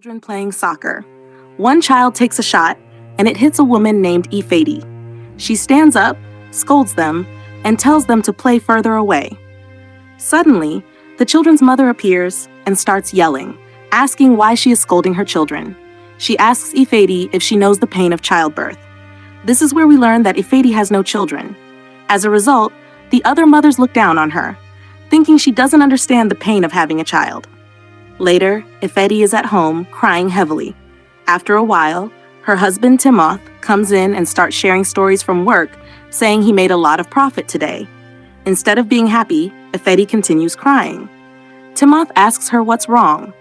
Children playing soccer. One child takes a shot, and it hits a woman named Ifedi. She stands up, scolds them, and tells them to play further away. Suddenly, the children's mother appears and starts yelling, asking why she is scolding her children. She asks Ifedi if she knows the pain of childbirth. This is where we learn that Ifedi has no children. As a result, the other mothers look down on her, thinking she doesn't understand the pain of having a child. Later, Ifedi is at home, crying heavily. After a while, her husband Timoth comes in and starts sharing stories from work, saying he made a lot of profit today. Instead of being happy, Ifedi continues crying. Timoth asks her what's wrong.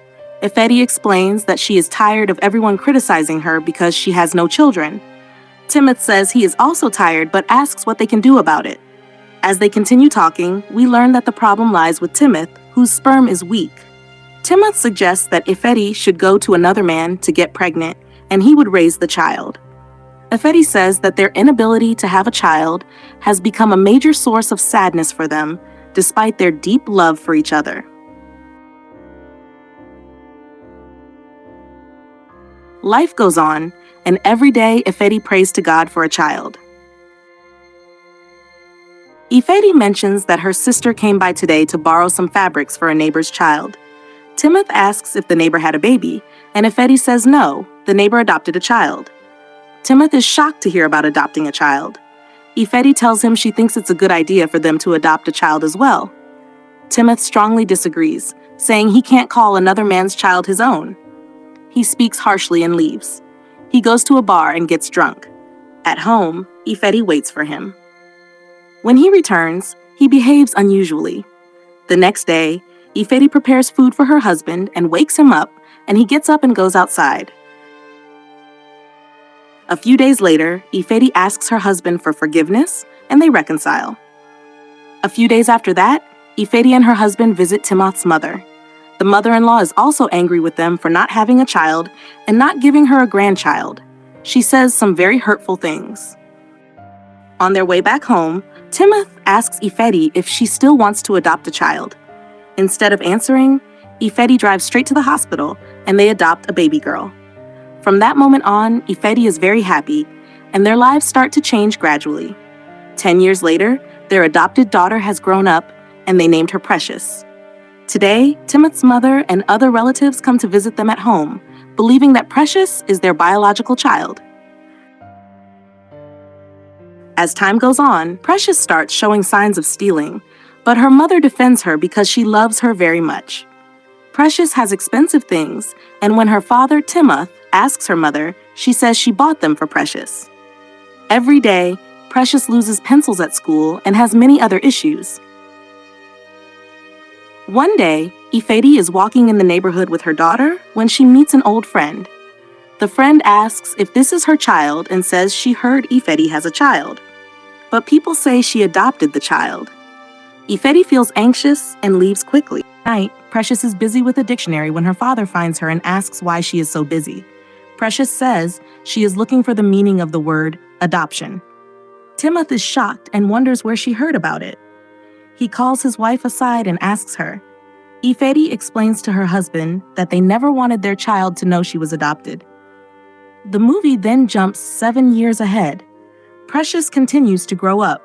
Ifedi explains that she is tired of everyone criticizing her because she has no children. Timoth says he is also tired but asks what they can do about it. As they continue talking, we learn that the problem lies with Timoth, whose sperm is weak. Timoth suggests that Ifedi should go to another man to get pregnant, and he would raise the child. Ifedi says that their inability to have a child has become a major source of sadness for them, despite their deep love for each other. Life goes on, and every day Ifedi prays to God for a child. Ifedi mentions that her sister came by today to borrow some fabrics for a neighbor's child. Timoth asks if the neighbor had a baby, and Ifedi says no, the neighbor adopted a child. Timoth is shocked to hear about adopting a child. Ifedi tells him she thinks it's a good idea for them to adopt a child as well. Timoth strongly disagrees, saying he can't call another man's child his own. He speaks harshly and leaves. He goes to a bar and gets drunk. At home, Ifedi waits for him. When he returns, he behaves unusually. The next day, Ifedi prepares food for her husband and wakes him up, and he gets up and goes outside. A few days later, Ifedi asks her husband for forgiveness, and they reconcile. A few days after that, Ifedi and her husband visit Timoth's mother. The mother-in-law is also angry with them for not having a child and not giving her a grandchild. She says some very hurtful things. On their way back home, Timoth asks Ifedi if she still wants to adopt a child. Instead of answering, Ifedi drives straight to the hospital and they adopt a baby girl. From that moment on, Ifedi is very happy, and their lives start to change gradually. 10 years later, their adopted daughter has grown up, and they named her Precious. Today, Timoth's mother and other relatives come to visit them at home, believing that Precious is their biological child. As time goes on, Precious starts showing signs of stealing, but her mother defends her because she loves her very much. Precious has expensive things, and when her father, Timoth, asks her mother, she says she bought them for Precious. Every day, Precious loses pencils at school and has many other issues. One day, Ifedi is walking in the neighborhood with her daughter when she meets an old friend. The friend asks if this is her child and says she heard Ifedi has a child. But people say she adopted the child. Ifedi feels anxious and leaves quickly. At night, Precious is busy with a dictionary when her father finds her and asks why she is so busy. Precious says she is looking for the meaning of the word adoption. Timoth is shocked and wonders where she heard about it. He calls his wife aside and asks her. Ifedi explains to her husband that they never wanted their child to know she was adopted. The movie then jumps 7 years ahead. Precious continues to grow up.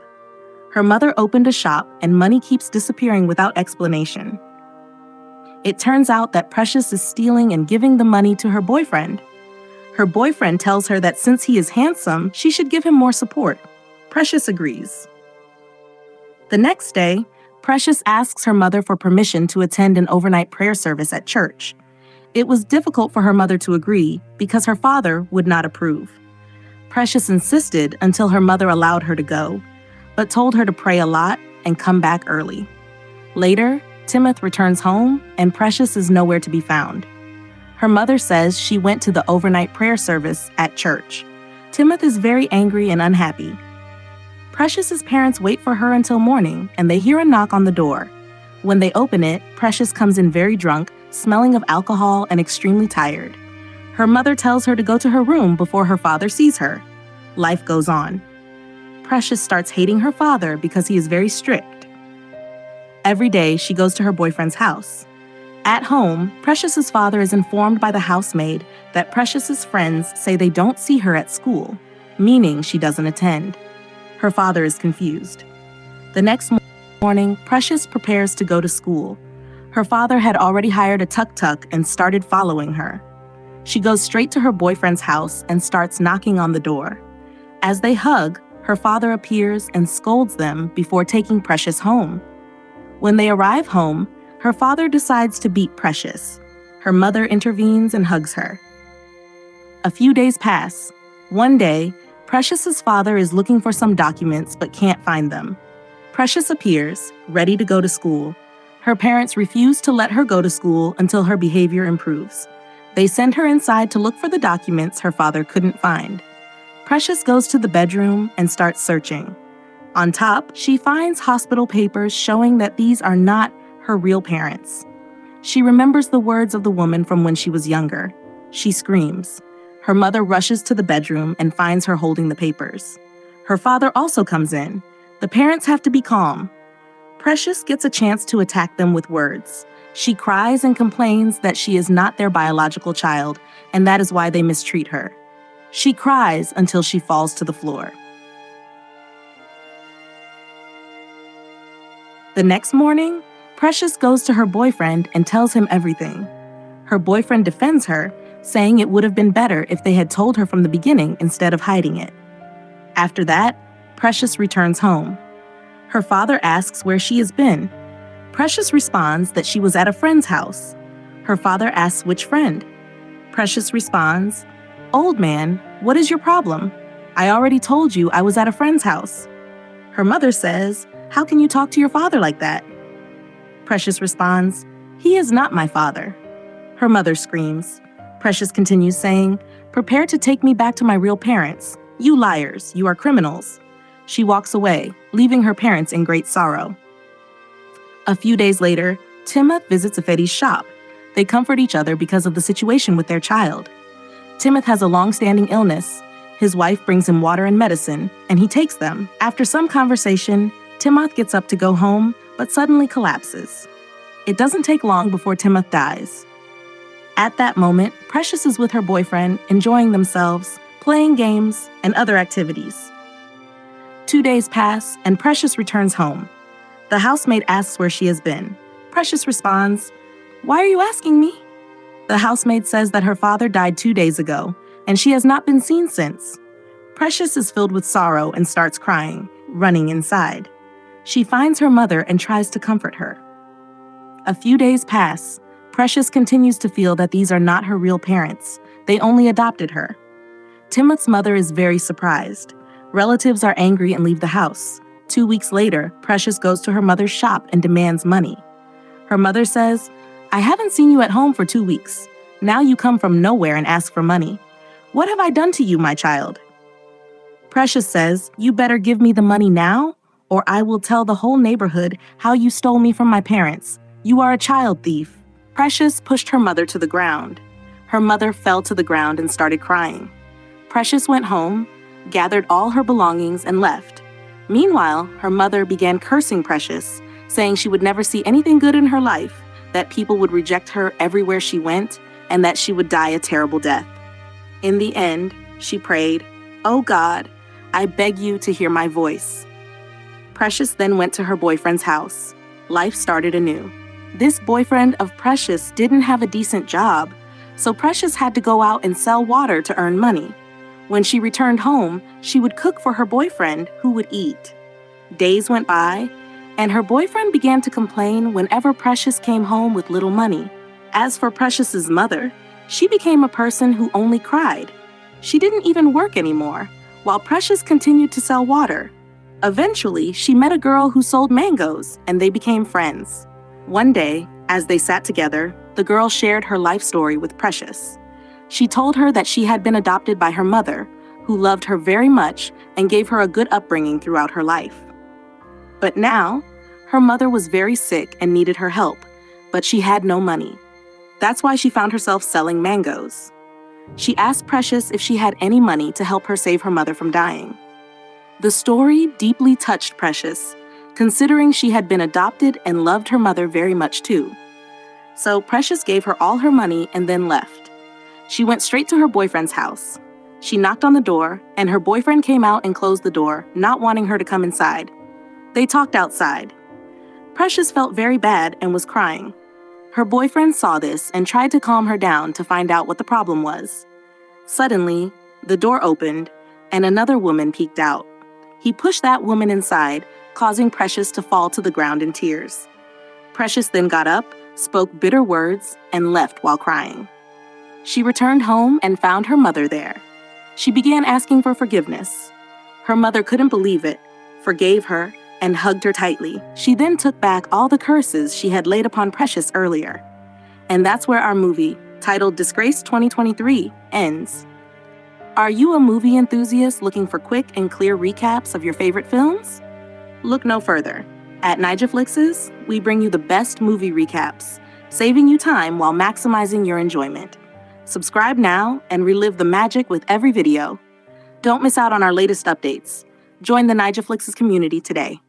Her mother opened a shop and money keeps disappearing without explanation. It turns out that Precious is stealing and giving the money to her boyfriend. Her boyfriend tells her that since he is handsome, she should give him more support. Precious agrees. The next day, Precious asks her mother for permission to attend an overnight prayer service at church. It was difficult for her mother to agree because her father would not approve. Precious insisted until her mother allowed her to go, but told her to pray a lot and come back early. Later, Timoth returns home and Precious is nowhere to be found. Her mother says she went to the overnight prayer service at church. Timoth is very angry and unhappy. Precious's parents wait for her until morning and they hear a knock on the door. When they open it, Precious comes in very drunk, smelling of alcohol and extremely tired. Her mother tells her to go to her room before her father sees her. Life goes on. Precious starts hating her father because he is very strict. Every day, she goes to her boyfriend's house. At home, Precious's father is informed by the housemaid that Precious's friends say they don't see her at school, meaning she doesn't attend. Her father is confused. The next morning, Precious prepares to go to school. Her father had already hired a tuk-tuk and started following her. She goes straight to her boyfriend's house and starts knocking on the door. As they hug, her father appears and scolds them before taking Precious home. When they arrive home, her father decides to beat Precious. Her mother intervenes and hugs her. A few days pass. One day, Precious's father is looking for some documents but can't find them. Precious appears, ready to go to school. Her parents refuse to let her go to school until her behavior improves. They send her inside to look for the documents her father couldn't find. Precious goes to the bedroom and starts searching. On top, she finds hospital papers showing that these are not her real parents. She remembers the words of the woman from when she was younger. She screams. Her mother rushes to the bedroom and finds her holding the papers. Her father also comes in. The parents have to be calm. Precious gets a chance to attack them with words. She cries and complains that she is not their biological child, and that is why they mistreat her. She cries until she falls to the floor. The next morning, Precious goes to her boyfriend and tells him everything. Her boyfriend defends her, saying it would have been better if they had told her from the beginning instead of hiding it. After that, Precious returns home. Her father asks where she has been. Precious responds that she was at a friend's house. Her father asks which friend. Precious responds, "Old man, what is your problem? I already told you I was at a friend's house." Her mother says, "How can you talk to your father like that?" Precious responds, "He is not my father." Her mother screams. Precious continues saying, "Prepare to take me back to my real parents. You liars, you are criminals." She walks away, leaving her parents in great sorrow. A few days later, Timoth visits Ifedi's shop. They comfort each other because of the situation with their child. Timoth has a long-standing illness. His wife brings him water and medicine, and he takes them. After some conversation, Timoth gets up to go home, but suddenly collapses. It doesn't take long before Timoth dies. At that moment, Precious is with her boyfriend, enjoying themselves, playing games, and other activities. 2 days pass, and Precious returns home. The housemaid asks where she has been. Precious responds, "Why are you asking me?" The housemaid says that her father died 2 days ago, and she has not been seen since. Precious is filled with sorrow and starts crying, running inside. She finds her mother and tries to comfort her. A few days pass. Precious continues to feel that these are not her real parents. They only adopted her. Timoth's mother is very surprised. Relatives are angry and leave the house. 2 weeks later, Precious goes to her mother's shop and demands money. Her mother says, "I haven't seen you at home for 2 weeks. Now you come from nowhere and ask for money. What have I done to you, my child?" Precious says, "You better give me the money now, or I will tell the whole neighborhood how you stole me from my parents. You are a child thief." Precious pushed her mother to the ground. Her mother fell to the ground and started crying. Precious went home, gathered all her belongings, and left. Meanwhile, her mother began cursing Precious, saying she would never see anything good in her life, that people would reject her everywhere she went, and that she would die a terrible death. In the end, she prayed, "Oh God, I beg you to hear my voice." Precious then went to her boyfriend's house. Life started anew. This boyfriend of Precious didn't have a decent job, so Precious had to go out and sell water to earn money. When she returned home, she would cook for her boyfriend, who would eat. Days went by, and her boyfriend began to complain whenever Precious came home with little money. As for Precious's mother, she became a person who only cried. She didn't even work anymore, while Precious continued to sell water. Eventually, she met a girl who sold mangoes, and they became friends. One day, as they sat together, the girl shared her life story with Precious. She told her that she had been adopted by her mother, who loved her very much and gave her a good upbringing throughout her life. But now, her mother was very sick and needed her help, but she had no money. That's why she found herself selling mangoes. She asked Precious if she had any money to help her save her mother from dying. The story deeply touched Precious, considering she had been adopted and loved her mother very much too. So Precious gave her all her money and then left. She went straight to her boyfriend's house. She knocked on the door, and her boyfriend came out and closed the door, not wanting her to come inside. They talked outside. Precious felt very bad and was crying. Her boyfriend saw this and tried to calm her down to find out what the problem was. Suddenly, the door opened, and another woman peeked out. He pushed that woman inside, causing Precious to fall to the ground in tears. Precious then got up, spoke bitter words, and left while crying. She returned home and found her mother there. She began asking for forgiveness. Her mother couldn't believe it, forgave her, and hugged her tightly. She then took back all the curses she had laid upon Precious earlier. And that's where our movie, titled Disgrace 2023, ends. Are you a movie enthusiast looking for quick and clear recaps of your favorite films? Look no further. At Nigeflixes, we bring you the best movie recaps, saving you time while maximizing your enjoyment. Subscribe now and relive the magic with every video. Don't miss out on our latest updates. Join the Nigeflixes community today.